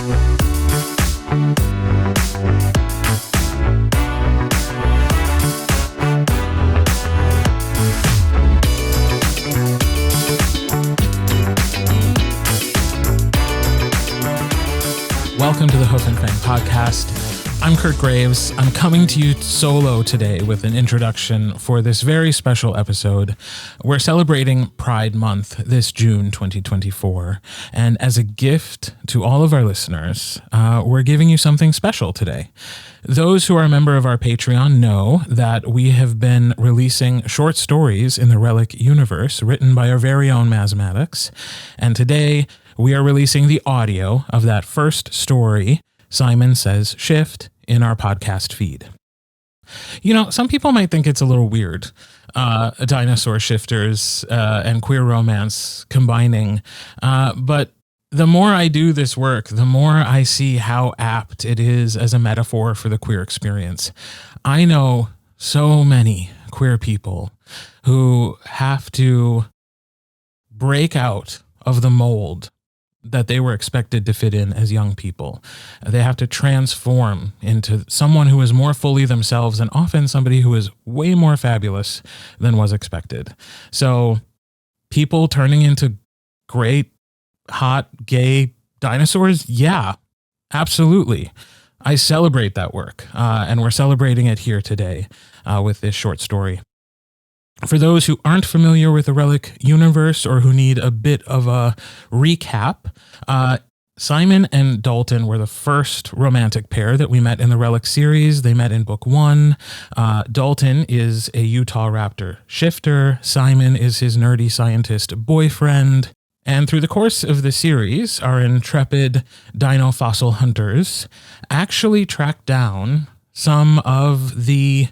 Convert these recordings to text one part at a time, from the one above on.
Welcome to the Hoof and Fang podcast. I'm Kirt Graves. I'm coming to you solo today with an introduction for this very special episode. We're celebrating Pride Month this June 2024. And as a gift to all of our listeners, we're giving you something special today. Those who are a member of our Patreon know that we have been releasing short stories in the Relic universe written by our very own Maz Maddox. And today we are releasing the audio of that first story, Simon Says Shift, in our podcast feed. You know, some people might think it's a little weird, dinosaur shifters and queer romance combining, but the more I do this work, the more I see how apt it is as a metaphor for the queer experience. I know so many queer people who have to break out of the mold that they were expected to fit in as young people. They have to transform into someone who is more fully themselves and often somebody who is way more fabulous than was expected. So people turning into great, hot, gay dinosaurs? Yeah, absolutely. I celebrate that work, and we're celebrating it here today with this short story. For those who aren't familiar with the Relic universe or who need a bit of a recap, Simon and Dalton were the first romantic pair that we met in the Relic series. They met in book 1. Dalton is a Utah raptor shifter. Simon is his nerdy scientist boyfriend. And through the course of the series, our intrepid dino fossil hunters actually tracked down some of the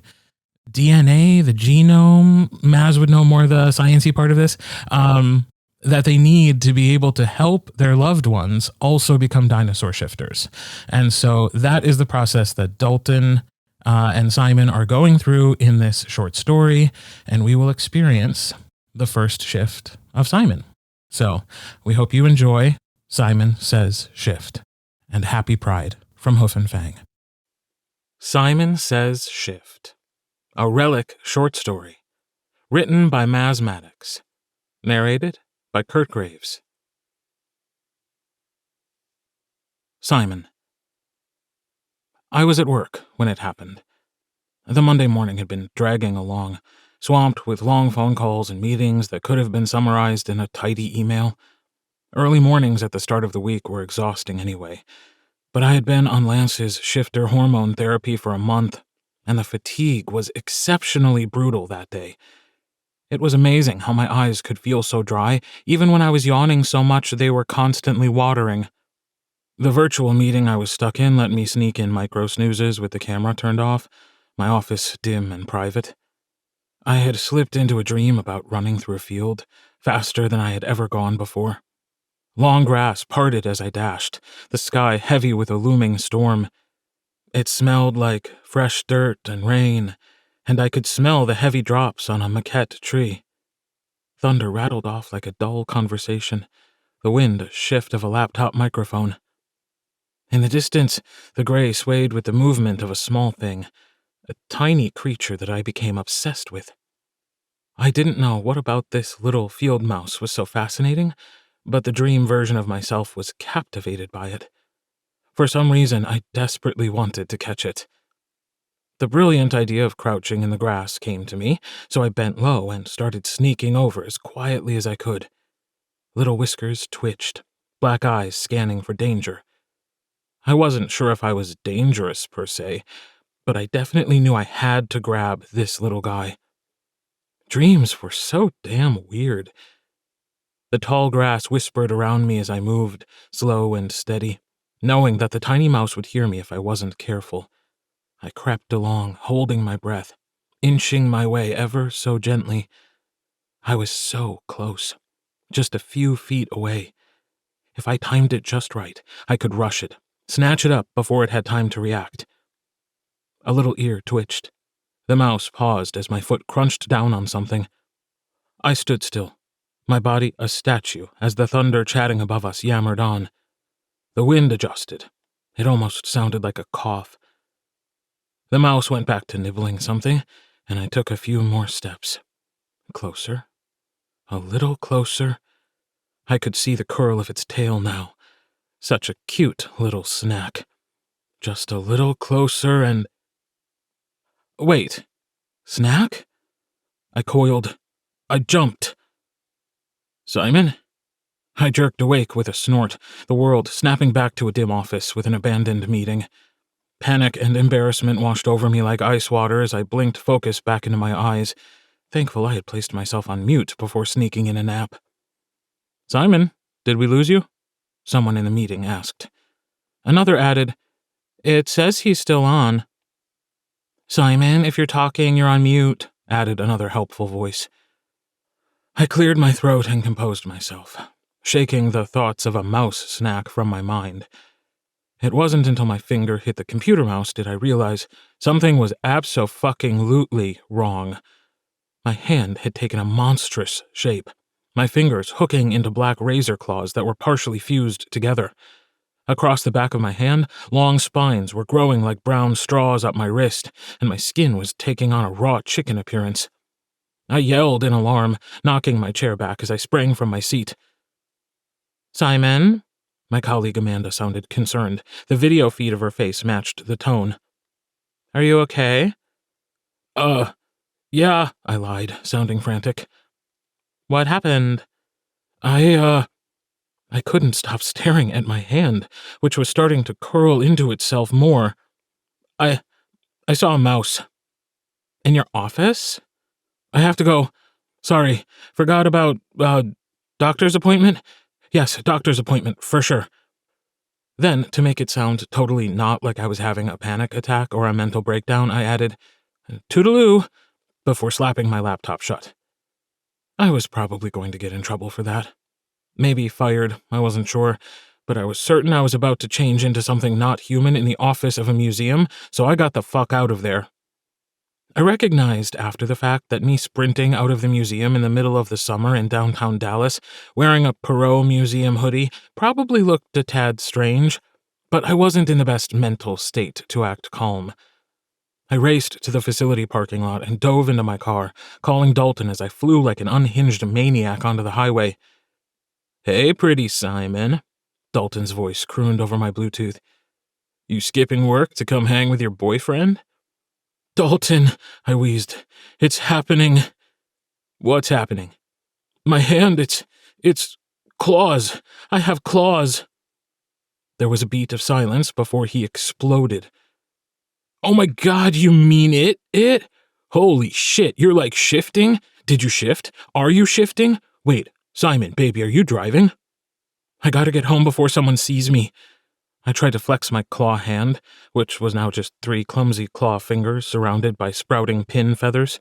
DNA, the genome, Maz would know more of the sciencey part of this, that they need to be able to help their loved ones also become dinosaur shifters. And so that is the process that Dalton and Simon are going through in this short story, and we will experience the first shift of Simon. So we hope you enjoy Simon Says Shift, and happy Pride from Hoof and Fang. Simon Says Shift. A Relic short story, written by Maz Maddox, narrated by Kirt Graves. Simon. I was at work when it happened. The Monday morning had been dragging along, swamped with long phone calls and meetings that could have been summarized in a tidy email. Early mornings at the start of the week were exhausting anyway, but I had been on Lance's shifter hormone therapy for a month, and the fatigue was exceptionally brutal that day. It was amazing how my eyes could feel so dry, even when I was yawning so much they were constantly watering. The virtual meeting I was stuck in let me sneak in micro snoozes with the camera turned off, my office dim and private. I had slipped into a dream about running through a field, faster than I had ever gone before. Long grass parted as I dashed, the sky heavy with a looming storm. It smelled like fresh dirt and rain, and I could smell the heavy drops on a maquette tree. Thunder rattled off like a dull conversation, the wind a shift of a laptop microphone. In the distance, the gray swayed with the movement of a small thing, a tiny creature that I became obsessed with. I didn't know what about this little field mouse was so fascinating, but the dream version of myself was captivated by it. For some reason, I desperately wanted to catch it. The brilliant idea of crouching in the grass came to me, so I bent low and started sneaking over as quietly as I could. Little whiskers twitched, black eyes scanning for danger. I wasn't sure if I was dangerous per se, but I definitely knew I had to grab this little guy. Dreams were so damn weird. The tall grass whispered around me as I moved, slow and steady, knowing that the tiny mouse would hear me if I wasn't careful. I crept along, holding my breath, inching my way ever so gently. I was so close, just a few feet away. If I timed it just right, I could rush it, snatch it up before it had time to react. A little ear twitched. The mouse paused as my foot crunched down on something. I stood still, my body a statue as the thunder chatting above us yammered on. The wind adjusted. It almost sounded like a cough. The mouse went back to nibbling something, and I took a few more steps. Closer. A little closer. I could see the curl of its tail now. Such a cute little snack. Just a little closer and... Wait. Snack? I coiled. I jumped. Simon? I jerked awake with a snort, the world snapping back to a dim office with an abandoned meeting. Panic and embarrassment washed over me like ice water as I blinked focus back into my eyes, thankful I had placed myself on mute before sneaking in a nap. Simon, did we lose you? Someone in the meeting asked. Another added, It says he's still on. Simon, if you're talking, you're on mute, added another helpful voice. I cleared my throat and composed myself, shaking the thoughts of a mouse snack from my mind. It wasn't until my finger hit the computer mouse did I realize something was abso-fucking-lutely wrong. My hand had taken a monstrous shape, my fingers hooking into black razor claws that were partially fused together. Across the back of my hand, long spines were growing like brown straws up my wrist, and my skin was taking on a raw chicken appearance. I yelled in alarm, knocking my chair back as I sprang from my seat. Simon? My colleague Amanda sounded concerned. The video feed of her face matched the tone. Are you okay? Yeah, I lied, sounding frantic. What happened? I couldn't stop staring at my hand, which was starting to curl into itself more. I saw a mouse. In your office? I have to go. Sorry, forgot about, doctor's appointment? Yes, doctor's appointment, for sure. Then, to make it sound totally not like I was having a panic attack or a mental breakdown, I added, Toodaloo, before slapping my laptop shut. I was probably going to get in trouble for that. Maybe fired, I wasn't sure, but I was certain I was about to change into something not human in the office of a museum, so I got the fuck out of there. I recognized after the fact that me sprinting out of the museum in the middle of the summer in downtown Dallas, wearing a Perot Museum hoodie, probably looked a tad strange, but I wasn't in the best mental state to act calm. I raced to the facility parking lot and dove into my car, calling Dalton as I flew like an unhinged maniac onto the highway. Hey, pretty Simon, Dalton's voice crooned over my Bluetooth. You skipping work to come hang with your boyfriend? Dalton, I wheezed. It's happening. What's happening? My hand, it's claws. I have claws. There was a beat of silence before he exploded. Oh my God, you mean it? Holy shit, you're like shifting? Did you shift? Are you shifting? Wait, Simon, baby, are you driving? I gotta get home before someone sees me. I tried to flex my claw hand, which was now just 3 clumsy claw fingers surrounded by sprouting pin feathers.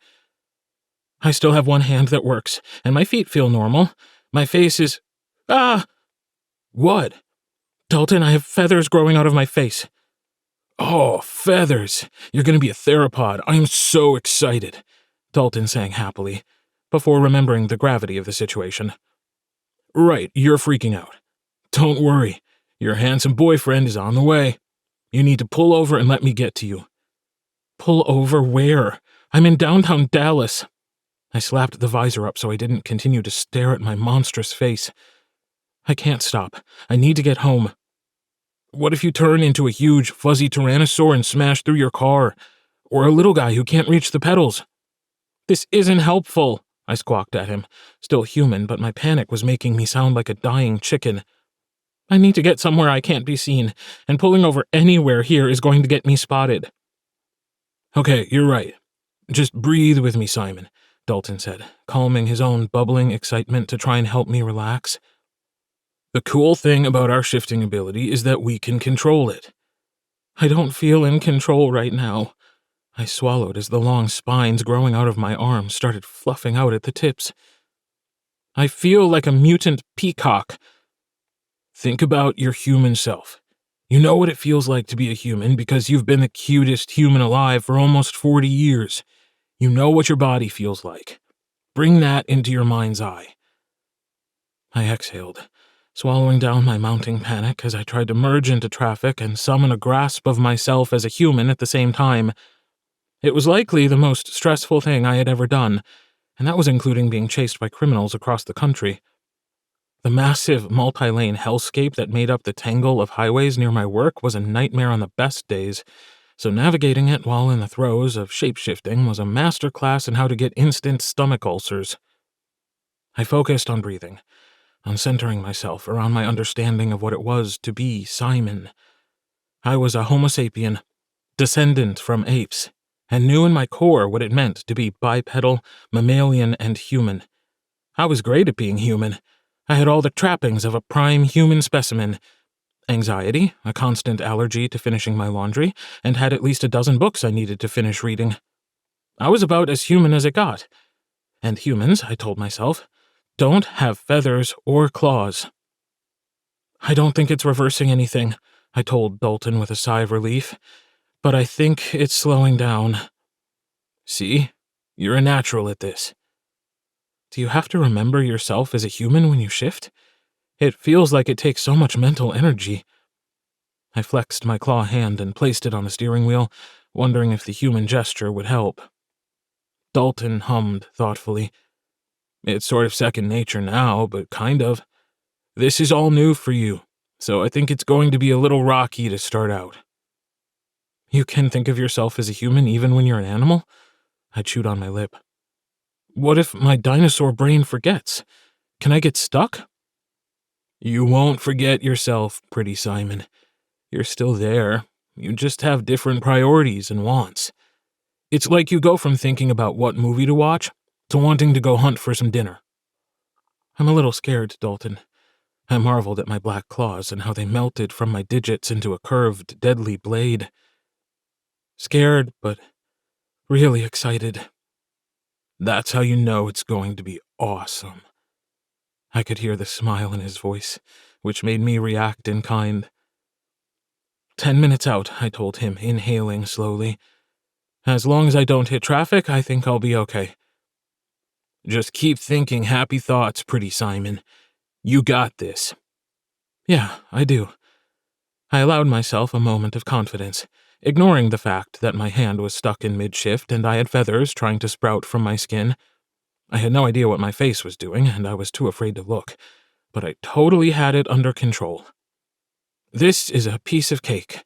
I still have one hand that works, and my feet feel normal. My face is... Ah! What? Dalton, I have feathers growing out of my face. Oh, feathers! You're gonna be a theropod. I am so excited, Dalton sang happily, before remembering the gravity of the situation. Right, you're freaking out. Don't worry. Your handsome boyfriend is on the way. You need to pull over and let me get to you. Pull over where? I'm in downtown Dallas. I slapped the visor up so I didn't continue to stare at my monstrous face. I can't stop. I need to get home. What if you turn into a huge, fuzzy tyrannosaur and smash through your car? Or a little guy who can't reach the pedals? This isn't helpful, I squawked at him, still human, but my panic was making me sound like a dying chicken. I need to get somewhere I can't be seen, and pulling over anywhere here is going to get me spotted. Okay, you're right. Just breathe with me, Simon, Dalton said, calming his own bubbling excitement to try and help me relax. The cool thing about our shifting ability is that we can control it. I don't feel in control right now. I swallowed as the long spines growing out of my arms started fluffing out at the tips. I feel like a mutant peacock. Think about your human self. You know what it feels like to be a human because you've been the cutest human alive for almost 40 years. You know what your body feels like. Bring that into your mind's eye. I exhaled, swallowing down my mounting panic as I tried to merge into traffic and summon a grasp of myself as a human at the same time. It was likely the most stressful thing I had ever done, and that was including being chased by criminals across the country. The massive, multi-lane hellscape that made up the tangle of highways near my work was a nightmare on the best days, so navigating it while in the throes of shape-shifting was a masterclass in how to get instant stomach ulcers. I focused on breathing, on centering myself around my understanding of what it was to be Simon. I was a Homo sapien, descendant from apes, and knew in my core what it meant to be bipedal, mammalian, and human. I was great at being human. I had all the trappings of a prime human specimen. Anxiety, a constant allergy to finishing my laundry, and had at least a dozen books I needed to finish reading. I was about as human as it got. And humans, I told myself, don't have feathers or claws. I don't think it's reversing anything, I told Dalton with a sigh of relief, but I think it's slowing down. See? You're a natural at this. Do you have to remember yourself as a human when you shift? It feels like it takes so much mental energy. I flexed my claw hand and placed it on the steering wheel, wondering if the human gesture would help. Dalton hummed thoughtfully. It's sort of second nature now, but kind of. This is all new for you, so I think it's going to be a little rocky to start out. You can think of yourself as a human even when you're an animal? I chewed on my lip. What if my dinosaur brain forgets? Can I get stuck? You won't forget yourself, pretty Simon. You're still there. You just have different priorities and wants. It's like you go from thinking about what movie to watch to wanting to go hunt for some dinner. I'm a little scared, Dalton. I marveled at my black claws and how they melted from my digits into a curved, deadly blade. Scared, but really excited. That's how you know it's going to be awesome. I could hear the smile in his voice, which made me react in kind. 10 minutes out, I told him, inhaling slowly. As long as I don't hit traffic, I think I'll be okay. Just keep thinking happy thoughts, pretty Simon. You got this. Yeah, I do. I allowed myself a moment of confidence, ignoring the fact that my hand was stuck in mid-shift and I had feathers trying to sprout from my skin. I had no idea what my face was doing, and I was too afraid to look, but I totally had it under control. This is a piece of cake.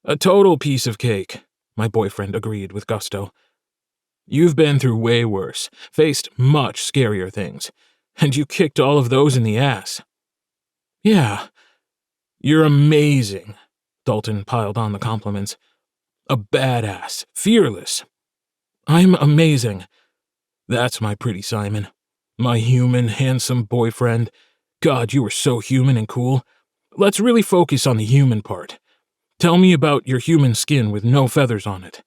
A total piece of cake, my boyfriend agreed with gusto. You've been through way worse, faced much scarier things, and you kicked all of those in the ass. Yeah. You're amazing, Dalton piled on the compliments. A badass, fearless. I'm amazing. That's my pretty Simon. My human, handsome boyfriend. God, you were so human and cool. Let's really focus on the human part. Tell me about your human skin with no feathers on it.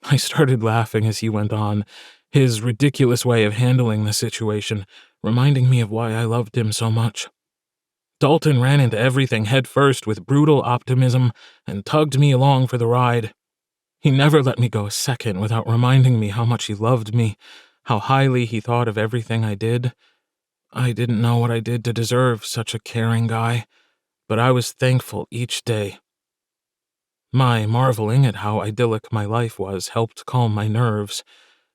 I started laughing as he went on, his ridiculous way of handling the situation, reminding me of why I loved him so much. Dalton ran into everything headfirst with brutal optimism and tugged me along for the ride. He never let me go a second without reminding me how much he loved me, how highly he thought of everything I did. I didn't know what I did to deserve such a caring guy, but I was thankful each day. My marveling at how idyllic my life was helped calm my nerves,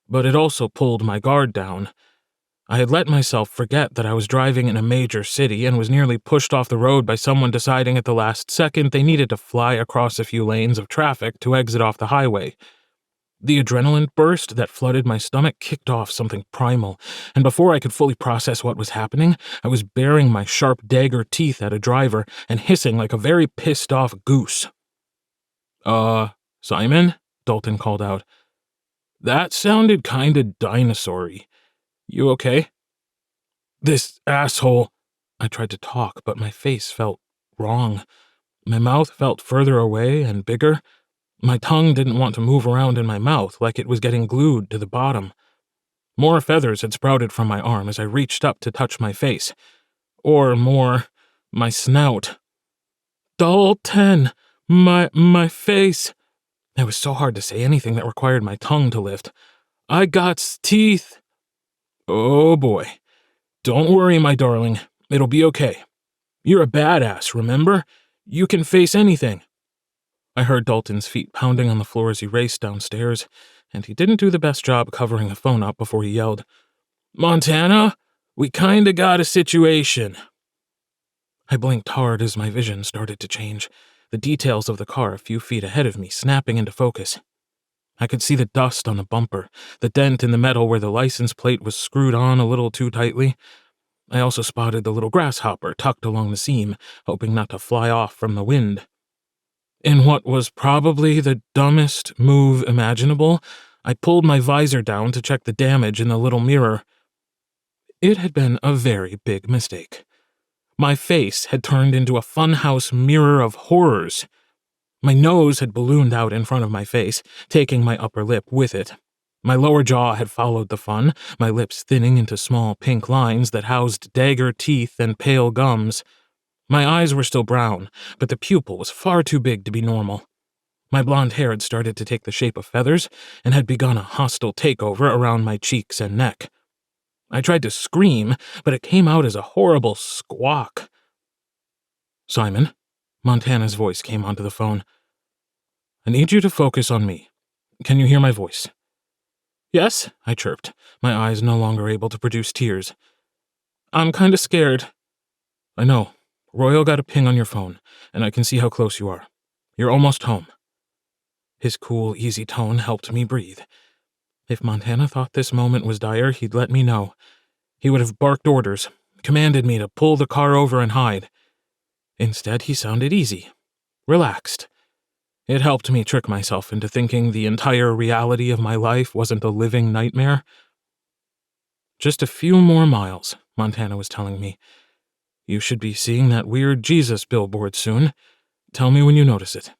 but it also pulled my guard down. I had let myself forget that I was driving in a major city and was nearly pushed off the road by someone deciding at the last second they needed to fly across a few lanes of traffic to exit off the highway. The adrenaline burst that flooded my stomach kicked off something primal, and before I could fully process what was happening, I was baring my sharp dagger teeth at a driver and hissing like a very pissed-off goose. Simon? Dalton called out. That sounded kinda dinosaur-y. You okay? This asshole. I tried to talk, but my face felt wrong. My mouth felt further away and bigger. My tongue didn't want to move around in my mouth like it was getting glued to the bottom. More feathers had sprouted from my arm as I reached up to touch my face. Or more, my snout. Dalton! My face! It was so hard to say anything that required my tongue to lift. I got teeth! Oh boy. Don't worry, my darling. It'll be okay. You're a badass, remember? You can face anything. I heard Dalton's feet pounding on the floor as he raced downstairs, and he didn't do the best job covering the phone up before he yelled, "Montana, we kinda got a situation." I blinked hard as my vision started to change, the details of the car a few feet ahead of me snapping into focus. I could see the dust on the bumper, the dent in the metal where the license plate was screwed on a little too tightly. I also spotted the little grasshopper tucked along the seam, hoping not to fly off from the wind. In what was probably the dumbest move imaginable, I pulled my visor down to check the damage in the little mirror. It had been a very big mistake. My face had turned into a funhouse mirror of horrors. My nose had ballooned out in front of my face, taking my upper lip with it. My lower jaw had followed the fun, my lips thinning into small pink lines that housed dagger teeth and pale gums. My eyes were still brown, but the pupil was far too big to be normal. My blonde hair had started to take the shape of feathers and had begun a hostile takeover around my cheeks and neck. I tried to scream, but it came out as a horrible squawk. "Simon," Montana's voice came onto the phone. "I need you to focus on me. Can you hear my voice?" "Yes," I chirped, my eyes no longer able to produce tears. "I'm kinda scared." "I know. Royal got a ping on your phone, and I can see how close you are. You're almost home." His cool, easy tone helped me breathe. If Montana thought this moment was dire, he'd let me know. He would have barked orders, commanded me to pull the car over and hide. Instead, he sounded easy, relaxed. It helped me trick myself into thinking the entire reality of my life wasn't a living nightmare. "Just a few more miles," Montana was telling me. "You should be seeing that weird Jesus billboard soon. Tell me when you notice it."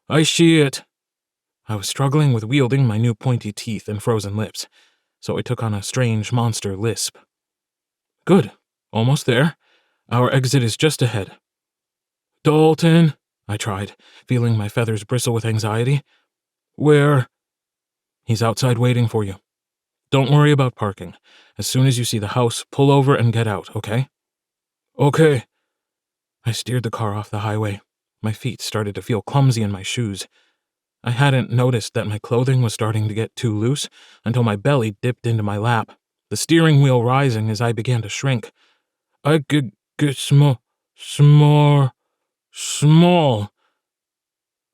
"I see it." I was struggling with wielding my new pointy teeth and frozen lips, so I took on a strange monster lisp. "Good. Almost there. Our exit is just ahead." "Dalton," I tried, feeling my feathers bristle with anxiety. "Where?" "He's outside waiting for you. Don't worry about parking. As soon as you see the house, pull over and get out, okay?" "Okay." I steered the car off the highway. My feet started to feel clumsy in my shoes. I hadn't noticed that my clothing was starting to get too loose until my belly dipped into my lap, the steering wheel rising as I began to shrink. "I get small.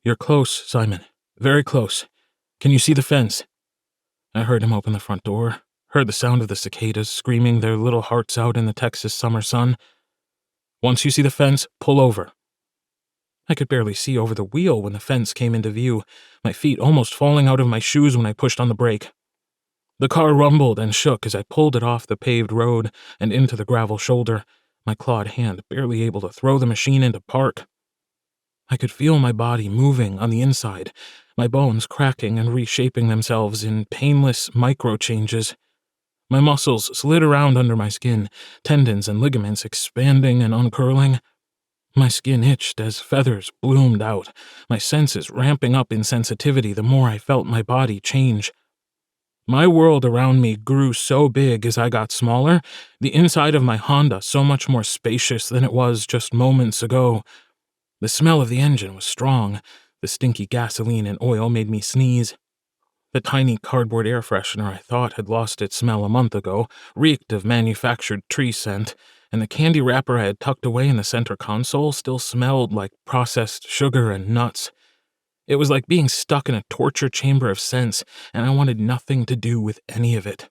"You're close, Simon. Very close. Can you see the fence?" I heard him open the front door, heard the sound of the cicadas screaming their little hearts out in the Texas summer sun. "Once you see the fence, pull over." I could barely see over the wheel when the fence came into view, my feet almost falling out of my shoes when I pushed on the brake. The car rumbled and shook as I pulled it off the paved road and into the gravel shoulder, my clawed hand barely able to throw the machine into park. I could feel my body moving on the inside, my bones cracking and reshaping themselves in painless micro-changes. My muscles slid around under my skin, tendons and ligaments expanding and uncurling. My skin itched as feathers bloomed out, my senses ramping up in sensitivity the more I felt my body change. My world around me grew so big as I got smaller, the inside of my Honda so much more spacious than it was just moments ago. The smell of the engine was strong. The stinky gasoline and oil made me sneeze. The tiny cardboard air freshener I thought had lost its smell a month ago reeked of manufactured tree scent, and the candy wrapper I had tucked away in the center console still smelled like processed sugar and nuts. It was like being stuck in a torture chamber of scents, and I wanted nothing to do with any of it.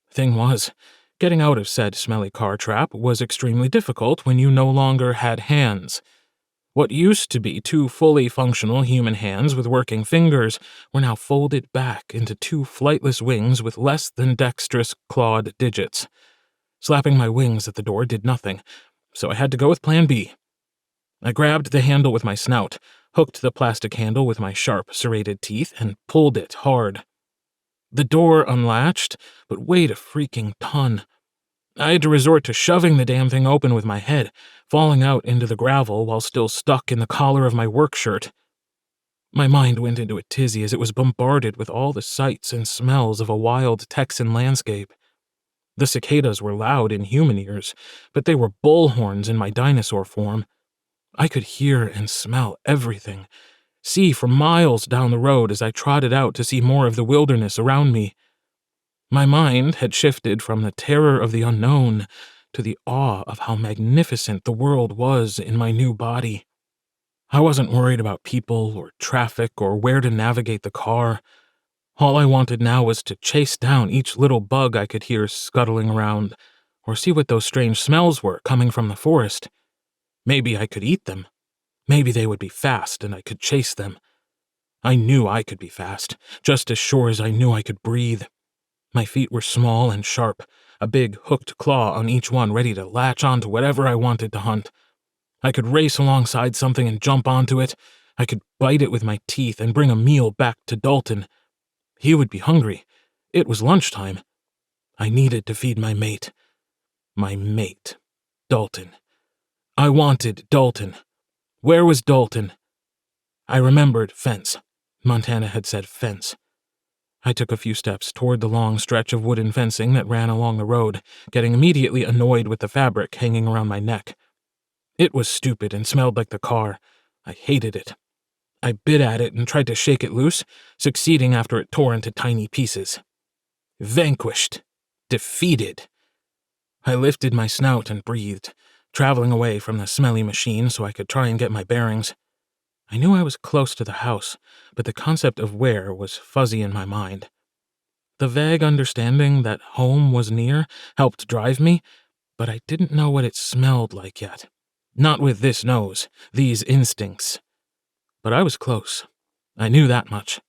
Thing was, getting out of said smelly car trap was extremely difficult when you no longer had hands. What used to be two fully functional human hands with working fingers were now folded back into two flightless wings with less than dexterous clawed digits. Slapping my wings at the door did nothing, so I had to go with Plan B. I grabbed the handle with my snout, hooked the plastic handle with my sharp, serrated teeth, and pulled it hard. The door unlatched, but weighed a freaking ton. I had to resort to shoving the damn thing open with my head, falling out into the gravel while still stuck in the collar of my work shirt. My mind went into a tizzy as it was bombarded with all the sights and smells of a wild Texan landscape. The cicadas were loud in human ears, but they were bullhorns in my dinosaur form. I could hear and smell everything, see for miles down the road as I trotted out to see more of the wilderness around me. My mind had shifted from the terror of the unknown to the awe of how magnificent the world was in my new body. I wasn't worried about people or traffic or where to navigate the car. All I wanted now was to chase down each little bug I could hear scuttling around, or see what those strange smells were coming from the forest. Maybe I could eat them. Maybe they would be fast and I could chase them. I knew I could be fast, just as sure as I knew I could breathe. My feet were small and sharp, a big hooked claw on each one ready to latch onto whatever I wanted to hunt. I could race alongside something and jump onto it. I could bite it with my teeth and bring a meal back to Dalton. He would be hungry. It was lunchtime. I needed to feed my mate. My mate. Dalton. I wanted Dalton. Where was Dalton? I remembered fence. Montana had said fence. I took a few steps toward the long stretch of wooden fencing that ran along the road, getting immediately annoyed with the fabric hanging around my neck. It was stupid and smelled like the car. I hated it. I bit at it and tried to shake it loose, succeeding after it tore into tiny pieces. Vanquished. Defeated. I lifted my snout and breathed, traveling away from the smelly machine so I could try and get my bearings. I knew I was close to the house, but the concept of where was fuzzy in my mind. The vague understanding that home was near helped drive me, but I didn't know what it smelled like yet. Not with this nose, these instincts. But I was close. I knew that much.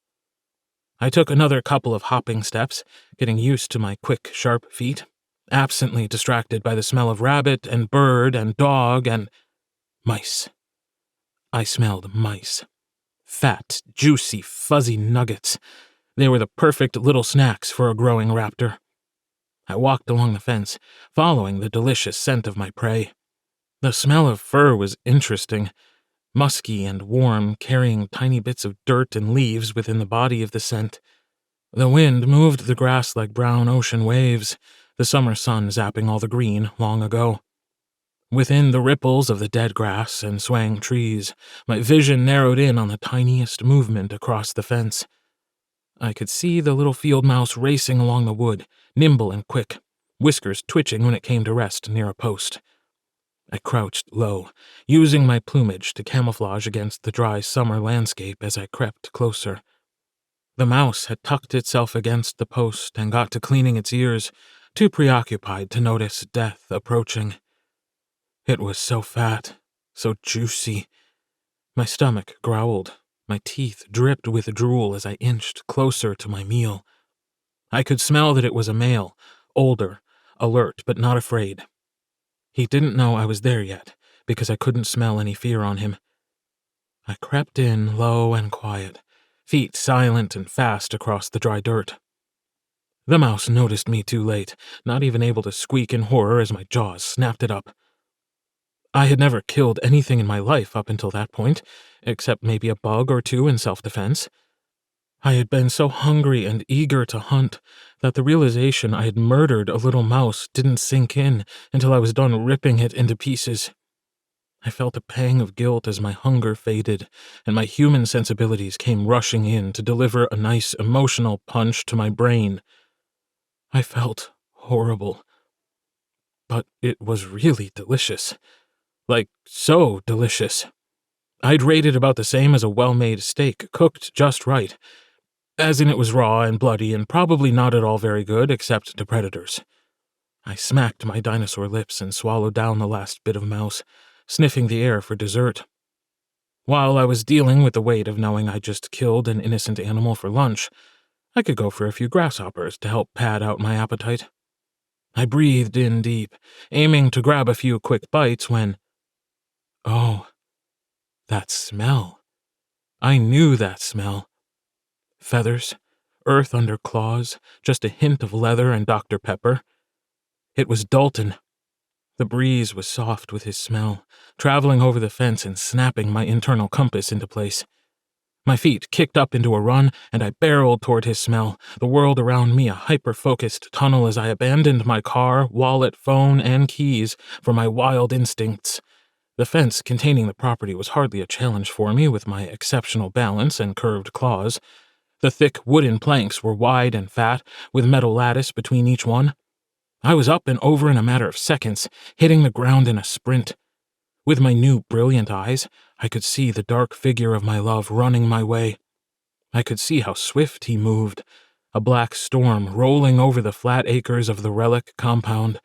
I took another couple of hopping steps, getting used to my quick, sharp feet, absently distracted by the smell of rabbit and bird and dog and mice. I smelled mice. Fat, juicy, fuzzy nuggets. They were the perfect little snacks for a growing raptor. I walked along the fence, following the delicious scent of my prey. The smell of fur was interesting, musky and warm, carrying tiny bits of dirt and leaves within the body of the scent. The wind moved the grass like brown ocean waves, the summer sun zapping all the green long ago. Within the ripples of the dead grass and swaying trees, my vision narrowed in on the tiniest movement across the fence. I could see the little field mouse racing along the wood, nimble and quick, whiskers twitching when it came to rest near a post. I crouched low, using my plumage to camouflage against the dry summer landscape as I crept closer. The mouse had tucked itself against the post and got to cleaning its ears, too preoccupied to notice death approaching. It was so fat, so juicy. My stomach growled. My teeth dripped with drool as I inched closer to my meal. I could smell that it was a male, older, alert but not afraid. He didn't know I was there yet, because I couldn't smell any fear on him. I crept in low and quiet, feet silent and fast across the dry dirt. The mouse noticed me too late, not even able to squeak in horror as my jaws snapped it up. I had never killed anything in my life up until that point, except maybe a bug or two in self-defense. I had been so hungry and eager to hunt that the realization I had murdered a little mouse didn't sink in until I was done ripping it into pieces. I felt a pang of guilt as my hunger faded, and my human sensibilities came rushing in to deliver a nice emotional punch to my brain. I felt horrible. But it was really delicious. Like, so delicious. I'd rate it about the same as a well-made steak, cooked just right. As in it was raw and bloody and probably not at all very good except to predators. I smacked my dinosaur lips and swallowed down the last bit of mouse, sniffing the air for dessert. While I was dealing with the weight of knowing I just killed an innocent animal for lunch, I could go for a few grasshoppers to help pad out my appetite. I breathed in deep, aiming to grab a few quick bites when... Oh, that smell. I knew that smell. Feathers, earth under claws, just a hint of leather and Dr. Pepper. It was Dalton. The breeze was soft with his smell, traveling over the fence and snapping my internal compass into place. My feet kicked up into a run, and I barreled toward his smell, the world around me a hyper-focused tunnel as I abandoned my car, wallet, phone, and keys for my wild instincts. The fence containing the property was hardly a challenge for me with my exceptional balance and curved claws. The thick wooden planks were wide and fat, with metal lattice between each one. I was up and over in a matter of seconds, hitting the ground in a sprint. With my new brilliant eyes, I could see the dark figure of my love running my way. I could see how swift he moved, a black storm rolling over the flat acres of the relic compound.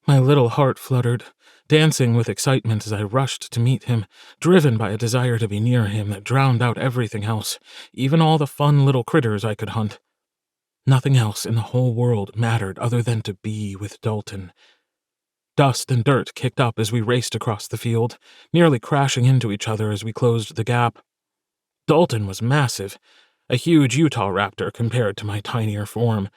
My little heart fluttered, dancing with excitement as I rushed to meet him, driven by a desire to be near him that drowned out everything else, even all the fun little critters I could hunt. Nothing else in the whole world mattered other than to be with Dalton. Dust and dirt kicked up as we raced across the field, nearly crashing into each other as we closed the gap. Dalton was massive, a huge Utah raptor compared to my tinier form.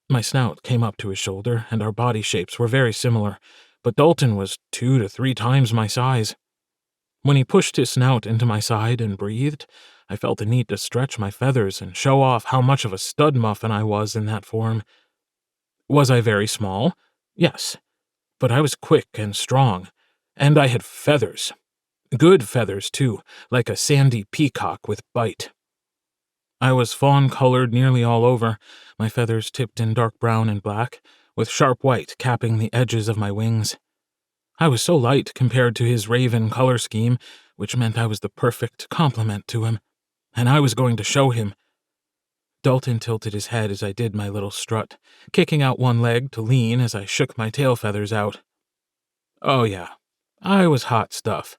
My snout came up to his shoulder, and our body shapes were very similar, but Dalton was 2 to 3 times my size. When he pushed his snout into my side and breathed, I felt the need to stretch my feathers and show off how much of a stud muffin I was in that form. Was I very small? Yes. But I was quick and strong, and I had feathers. Good feathers, too, like a sandy peacock with bite. I was fawn-colored nearly all over, my feathers tipped in dark brown and black, with sharp white capping the edges of my wings. I was so light compared to his raven color scheme, which meant I was the perfect complement to him, and I was going to show him. Dalton tilted his head as I did my little strut, kicking out one leg to lean as I shook my tail feathers out. Oh yeah, I was hot stuff.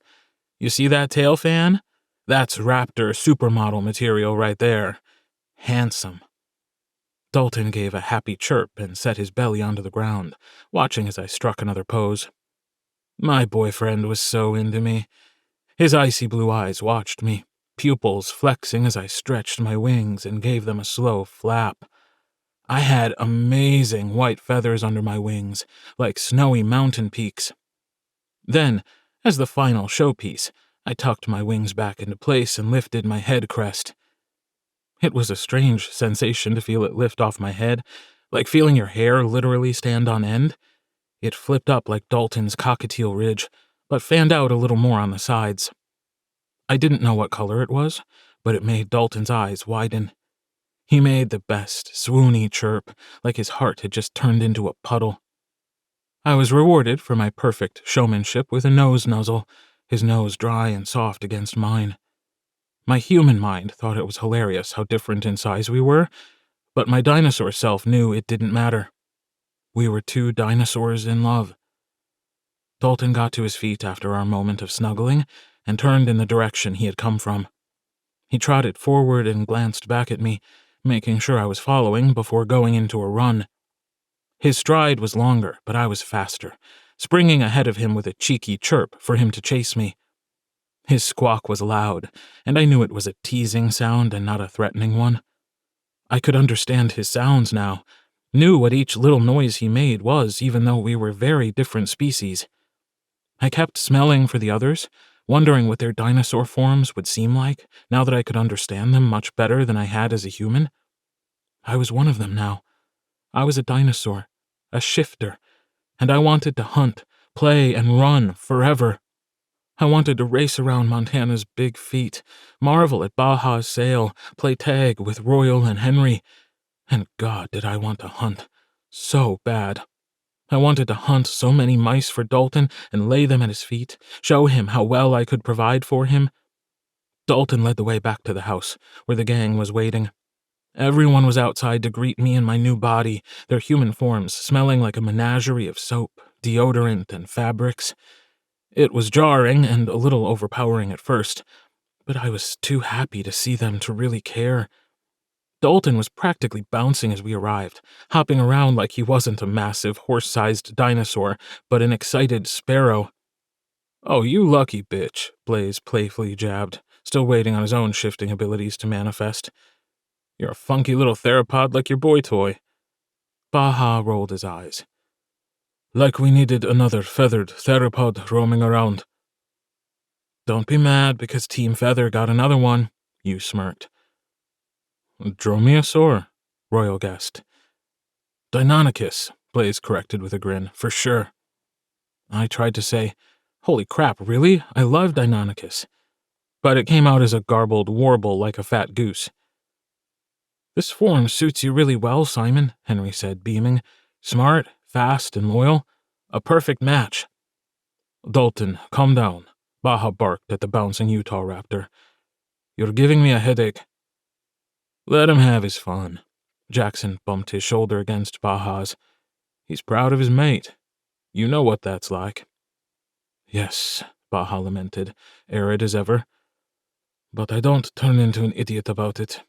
You see that tail fan? That's raptor supermodel material right there. Handsome. Dalton gave a happy chirp and set his belly onto the ground, watching as I struck another pose. My boyfriend was so into me. His icy blue eyes watched me, pupils flexing as I stretched my wings and gave them a slow flap. I had amazing white feathers under my wings, like snowy mountain peaks. Then, as the final showpiece, I tucked my wings back into place and lifted my head crest. It was a strange sensation to feel it lift off my head, like feeling your hair literally stand on end. It flipped up like Dalton's cockatiel ridge, but fanned out a little more on the sides. I didn't know what color it was, but it made Dalton's eyes widen. He made the best swoony chirp, like his heart had just turned into a puddle. I was rewarded for my perfect showmanship with a nose nuzzle, his nose dry and soft against mine. My human mind thought it was hilarious how different in size we were, but my dinosaur self knew it didn't matter. We were 2 dinosaurs in love. Dalton got to his feet after our moment of snuggling and turned in the direction he had come from. He trotted forward and glanced back at me, making sure I was following before going into a run. His stride was longer, but I was faster, springing ahead of him with a cheeky chirp for him to chase me. His squawk was loud, and I knew it was a teasing sound and not a threatening one. I could understand his sounds now, knew what each little noise he made was, even though we were very different species. I kept smelling for the others, wondering what their dinosaur forms would seem like, now that I could understand them much better than I had as a human. I was one of them now. I was a dinosaur, a shifter, and I wanted to hunt, play, and run forever. I wanted to race around Montana's big feet, marvel at Baja's sail, play tag with Royal and Henry, and God did I want to hunt, so bad. I wanted to hunt so many mice for Dalton and lay them at his feet, show him how well I could provide for him. Dalton led the way back to the house, where the gang was waiting. Everyone was outside to greet me in my new body, their human forms smelling like a menagerie of soap, deodorant, and fabrics. It was jarring and a little overpowering at first, but I was too happy to see them to really care. Dalton was practically bouncing as we arrived, hopping around like he wasn't a massive, horse-sized dinosaur, but an excited sparrow. "Oh, you lucky bitch," Blaze playfully jabbed, still waiting on his own shifting abilities to manifest. "You're a funky little theropod like your boy toy." Baja rolled his eyes. "Like we needed another feathered theropod roaming around." "Don't be mad because Team Feather got another one," You smirked. Dromaeosaur, Royal guessed. Deinonychus, Blaze corrected with a grin, for sure. I tried to say, holy crap, really? I love Deinonychus. But it came out as a garbled warble like a fat goose. This form suits you really well, Simon, Henry said, beaming. Smart, fast, and loyal. A perfect match. Dalton, calm down, Baja barked at the bouncing Utah raptor. You're giving me a headache. Let him have his fun. Jackson bumped his shoulder against Baja's. He's proud of his mate. You know what that's like. Yes, Baja lamented, arid as ever. But I don't turn into an idiot about it.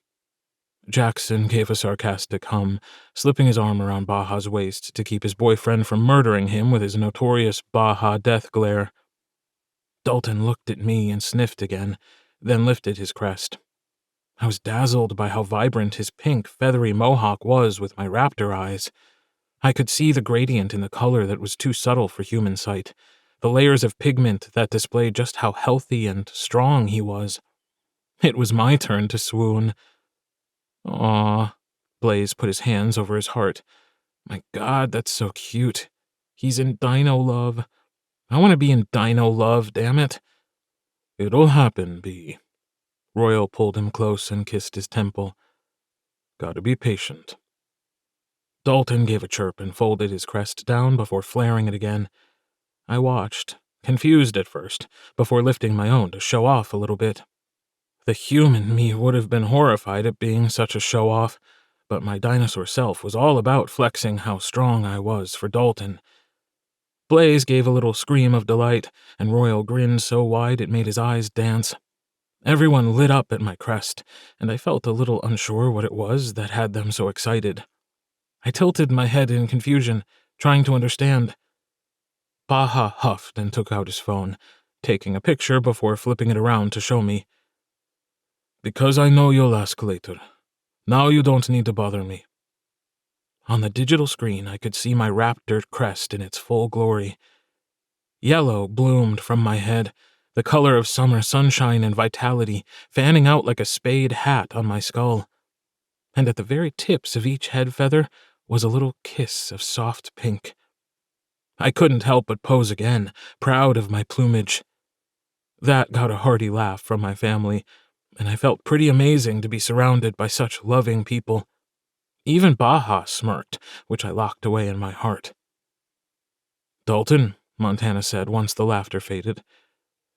Jackson gave a sarcastic hum, slipping his arm around Baja's waist to keep his boyfriend from murdering him with his notorious Baja death glare. Dalton looked at me and sniffed again, then lifted his crest. I was dazzled by how vibrant his pink, feathery mohawk was with my raptor eyes. I could see the gradient in the color that was too subtle for human sight, the layers of pigment that displayed just how healthy and strong he was. It was my turn to swoon. Aw, Blaze put his hands over his heart. My God, that's so cute. He's in Dino Love. I want to be in Dino Love, damn it. It'll happen, B. Royal pulled him close and kissed his temple. Gotta be patient. Dalton gave a chirp and folded his crest down before flaring it again. I watched, confused at first, before lifting my own to show off a little bit. The human me would have been horrified at being such a show-off, but my dinosaur self was all about flexing how strong I was for Dalton. Blaze gave a little scream of delight, and Royal grinned so wide it made his eyes dance. Everyone lit up at my crest, and I felt a little unsure what it was that had them so excited. I tilted my head in confusion, trying to understand. Baja huffed and took out his phone, taking a picture before flipping it around to show me. Because I know you'll ask later. Now you don't need to bother me. On the digital screen, I could see my raptor crest in its full glory. Yellow bloomed from my head, the color of summer sunshine and vitality, fanning out like a spade hat on my skull. And at the very tips of each head feather was a little kiss of soft pink. I couldn't help but pose again, proud of my plumage. That got a hearty laugh from my family, and I felt pretty amazing to be surrounded by such loving people. Even Baja smirked, which I locked away in my heart. Dalton, Montana said once the laughter faded.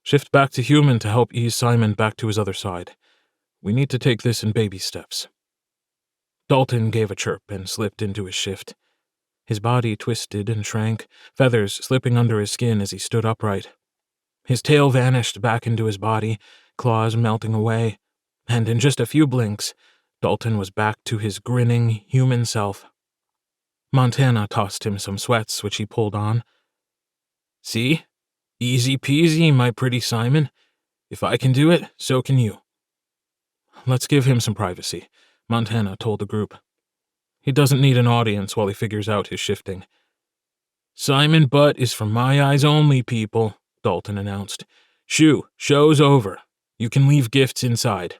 Shift back to human to help ease Simon back to his other side. We need to take this in baby steps. Dalton gave a chirp and slipped into his shift. His body twisted and shrank, feathers slipping under his skin as he stood upright. His tail vanished back into his body, claws melting away, and in just a few blinks, Dalton was back to his grinning, human self. Montana tossed him some sweats, which he pulled on. See? Easy peasy, my pretty Simon. If I can do it, so can you. Let's give him some privacy, Montana told the group. He doesn't need an audience while he figures out his shifting. Simon Butt is for my eyes only, people, Dalton announced. Shoo, show's over. You can leave gifts inside.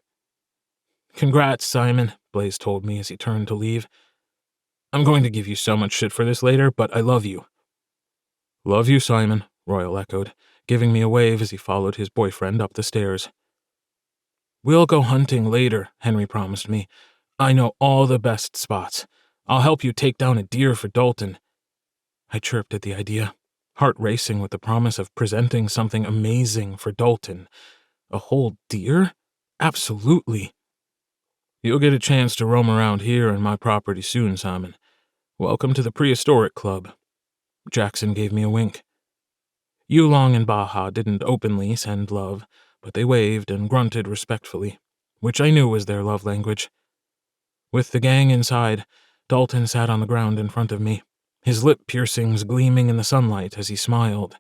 Congrats, Simon, Blaze told me as he turned to leave. I'm going to give you so much shit for this later, but I love you. Love you, Simon, Royal echoed, giving me a wave as he followed his boyfriend up the stairs. We'll go hunting later, Henry promised me. I know all the best spots. I'll help you take down a deer for Dalton. I chirped at the idea, heart racing with the promise of presenting something amazing for Dalton. A whole deer? Absolutely. You'll get a chance to roam around here and my property soon, Simon. Welcome to the Prehistoric Club. Jackson gave me a wink. Yulong and Baja didn't openly send love, but they waved and grunted respectfully, which I knew was their love language. With the gang inside, Dalton sat on the ground in front of me, his lip piercings gleaming in the sunlight as he smiled.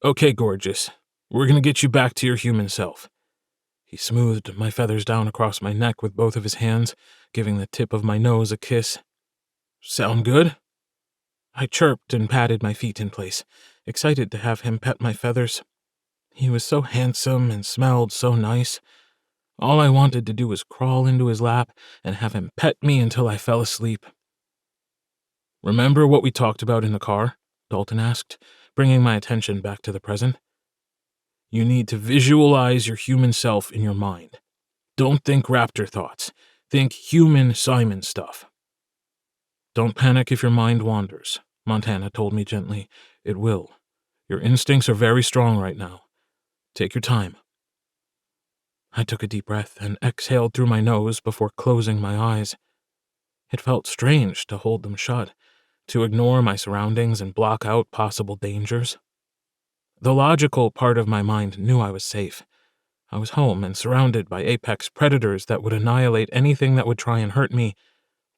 Okay, gorgeous. We're gonna get you back to your human self. He smoothed my feathers down across my neck with both of his hands, giving the tip of my nose a kiss. Sound good? I chirped and patted my feet in place, excited to have him pet my feathers. He was so handsome and smelled so nice. All I wanted to do was crawl into his lap and have him pet me until I fell asleep. "Remember what we talked about in the car?" Dalton asked, bringing my attention back to the present. "You need to visualize your human self in your mind. Don't think raptor thoughts. Think human Simon stuff." "Don't panic if your mind wanders," Montana told me gently. "It will. Your instincts are very strong right now. Take your time." I took a deep breath and exhaled through my nose before closing my eyes. It felt strange to hold them shut, to ignore my surroundings and block out possible dangers. The logical part of my mind knew I was safe. I was home and surrounded by apex predators that would annihilate anything that would try and hurt me,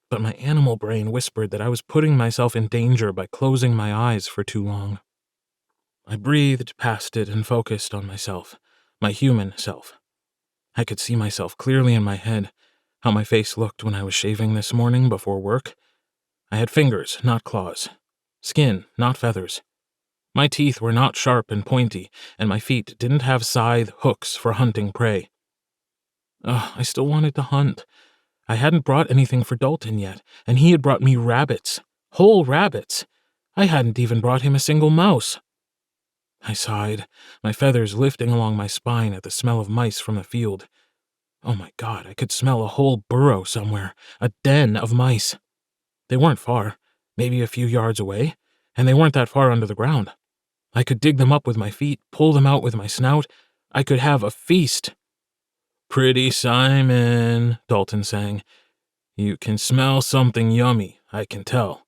but my animal brain whispered that I was putting myself in danger by closing my eyes for too long. I breathed past it and focused on myself, my human self. I could see myself clearly in my head, how my face looked when I was shaving this morning before work. I had fingers, not claws. Skin, not feathers. My teeth were not sharp and pointy, and my feet didn't have scythe hooks for hunting prey. I still wanted to hunt. I hadn't brought anything for Dalton yet, and he had brought me rabbits. Whole rabbits. I hadn't even brought him a single mouse. I sighed, my feathers lifting along my spine at the smell of mice from the field. Oh my God, I could smell a whole burrow somewhere, a den of mice. They weren't far, maybe a few yards away, and they weren't that far under the ground. I could dig them up with my feet, pull them out with my snout. I could have a feast. "Pretty Simon," Dalton sang. "You can smell something yummy, I can tell."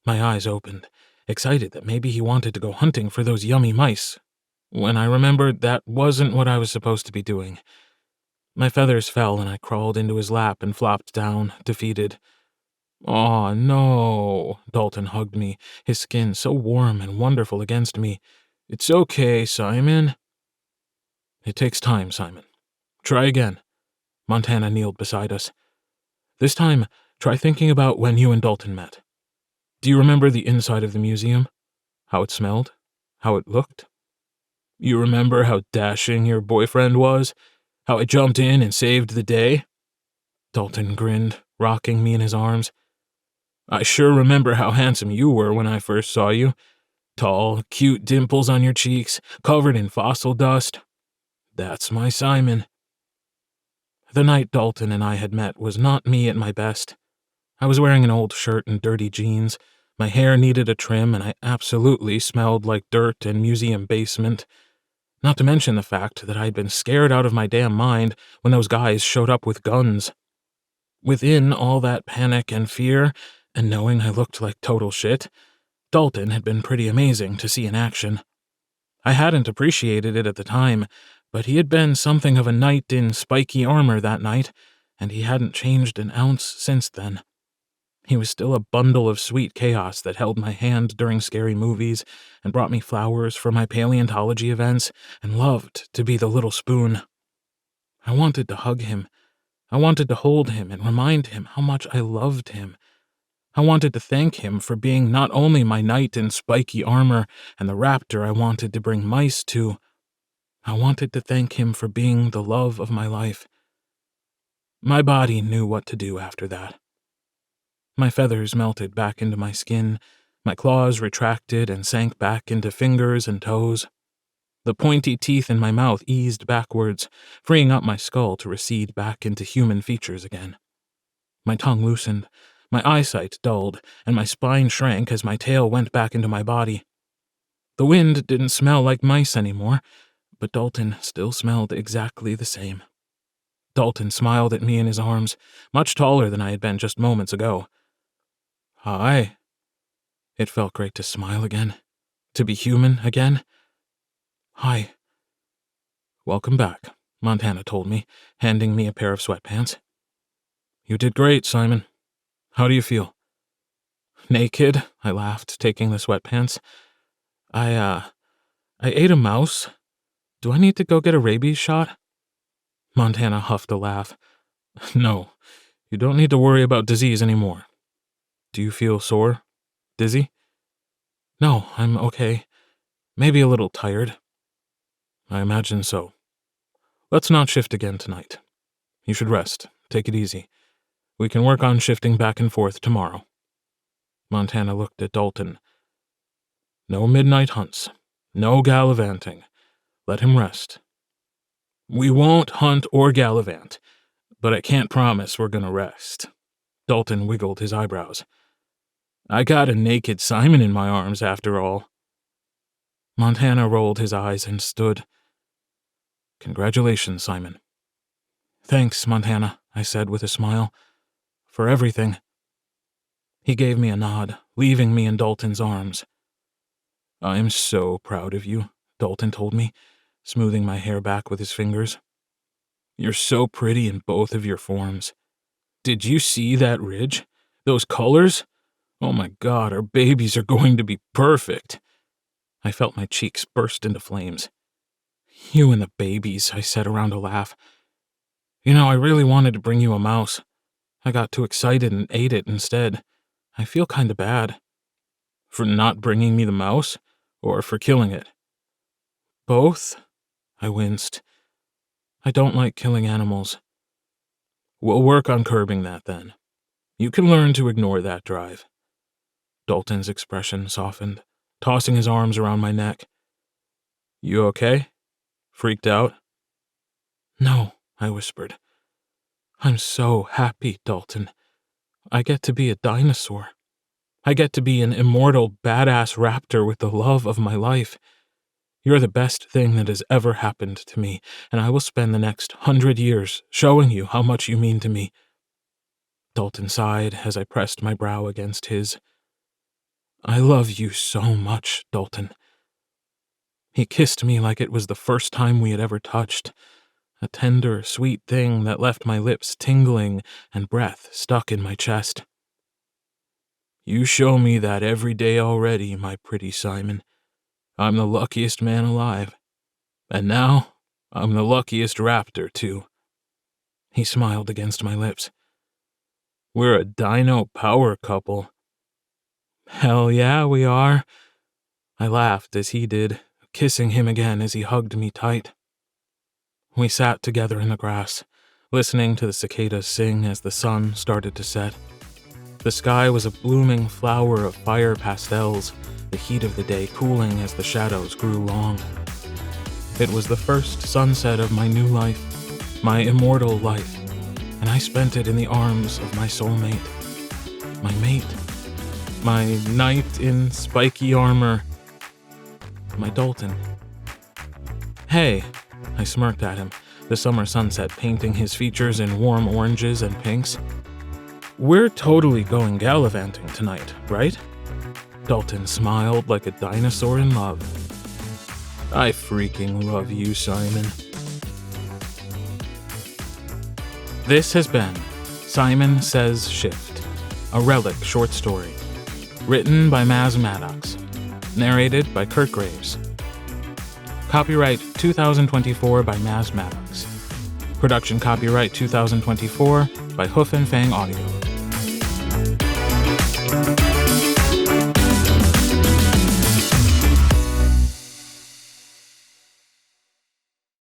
My eyes opened, excited that maybe he wanted to go hunting for those yummy mice, when I remembered that wasn't what I was supposed to be doing. My feathers fell and I crawled into his lap and flopped down, defeated. "Aw, no," Dalton hugged me, his skin so warm and wonderful against me. "It's okay, Simon." "It takes time, Simon. Try again." Montana kneeled beside us. "This time, try thinking about when you and Dalton met. Do you remember the inside of the museum? How it smelled? How it looked? You remember how dashing your boyfriend was? How I jumped in and saved the day?" Dalton grinned, rocking me in his arms. "I sure remember how handsome you were when I first saw you. Tall, cute dimples on your cheeks, covered in fossil dust. That's my Simon." The night Dalton and I had met was not me at my best. I was wearing an old shirt and dirty jeans. My hair needed a trim, and I absolutely smelled like dirt and museum basement. Not to mention the fact that I'd been scared out of my damn mind when those guys showed up with guns. Within all that panic and fear, and knowing I looked like total shit, Dalton had been pretty amazing to see in action. I hadn't appreciated it at the time, but he had been something of a knight in spiky armor that night, and he hadn't changed an ounce since then. He was still a bundle of sweet chaos that held my hand during scary movies and brought me flowers for my paleontology events and loved to be the little spoon. I wanted to hug him. I wanted to hold him and remind him how much I loved him. I wanted to thank him for being not only my knight in spiky armor and the raptor I wanted to bring mice to. I wanted to thank him for being the love of my life. My body knew what to do after that. My feathers melted back into my skin, my claws retracted and sank back into fingers and toes. The pointy teeth in my mouth eased backwards, freeing up my skull to recede back into human features again. My tongue loosened, my eyesight dulled, and my spine shrank as my tail went back into my body. The wind didn't smell like mice anymore, but Dalton still smelled exactly the same. Dalton smiled at me in his arms, much taller than I had been just moments ago. "Hi." It felt great to smile again, to be human again. "Hi." "Welcome back," Montana told me, handing me a pair of sweatpants. "You did great, Simon. How do you feel?" "Naked," I laughed, taking the sweatpants. I ate a mouse. Do I need to go get a rabies shot?" Montana huffed a laugh. "No, you don't need to worry about disease anymore. Do you feel sore? Dizzy?" "No, I'm okay. Maybe a little tired." "I imagine so. Let's not shift again tonight. You should rest. Take it easy. We can work on shifting back and forth tomorrow." Montana looked at Dalton. "No midnight hunts. No gallivanting. Let him rest." "We won't hunt or gallivant, but I can't promise we're gonna rest." Dalton wiggled his eyebrows. "I got a naked Simon in my arms, after all." Montana rolled his eyes and stood. "Congratulations, Simon." "Thanks, Montana," I said with a smile. "For everything." He gave me a nod, leaving me in Dalton's arms. "I'm so proud of you," Dalton told me, smoothing my hair back with his fingers. "You're so pretty in both of your forms. Did you see that ridge? Those colors? Oh my God, our babies are going to be perfect." I felt my cheeks burst into flames. "You and the babies," I said around a laugh. "You know, I really wanted to bring you a mouse. I got too excited and ate it instead. I feel kinda bad." "For not bringing me the mouse? Or for killing it?" "Both." I winced. I don't like killing animals. "We'll work on curbing that then. You can learn to ignore that drive." Dalton's expression softened, tossing his arms around my neck. "You okay? Freaked out?" "No," I whispered. "I'm so happy, Dalton. I get to be a dinosaur. I get to be an immortal, badass raptor with the love of my life. You're the best thing that has ever happened to me, and I will spend the next 100 years showing you how much you mean to me." Dalton sighed as I pressed my brow against his. "I love you so much, Dalton." He kissed me like it was the first time we had ever touched, a tender, sweet thing that left my lips tingling and breath stuck in my chest. "You show me that every day already, my pretty Simon. I'm the luckiest man alive. And now, I'm the luckiest raptor, too." He smiled against my lips. "We're a dino power couple." "Hell yeah, we are." I laughed as he did, kissing him again as he hugged me tight. We sat together in the grass, listening to the cicadas sing as the sun started to set. The sky was a blooming flower of fire pastels, the heat of the day cooling as the shadows grew long. It was the first sunset of my new life, my immortal life, and I spent it in the arms of my soulmate. My mate. My knight in spiky armor. My Dalton. "Hey," I smirked at him, the summer sunset painting his features in warm oranges and pinks. "We're totally going gallivanting tonight, right?" Dalton smiled like a dinosaur in love. "I freaking love you, Simon." This has been Simon Says Shift, a Relic short story. Written by Maz Maddox. Narrated by Kirt Graves. Copyright 2024 by Maz Maddox. Production copyright 2024 by Hoof and Fang Audio.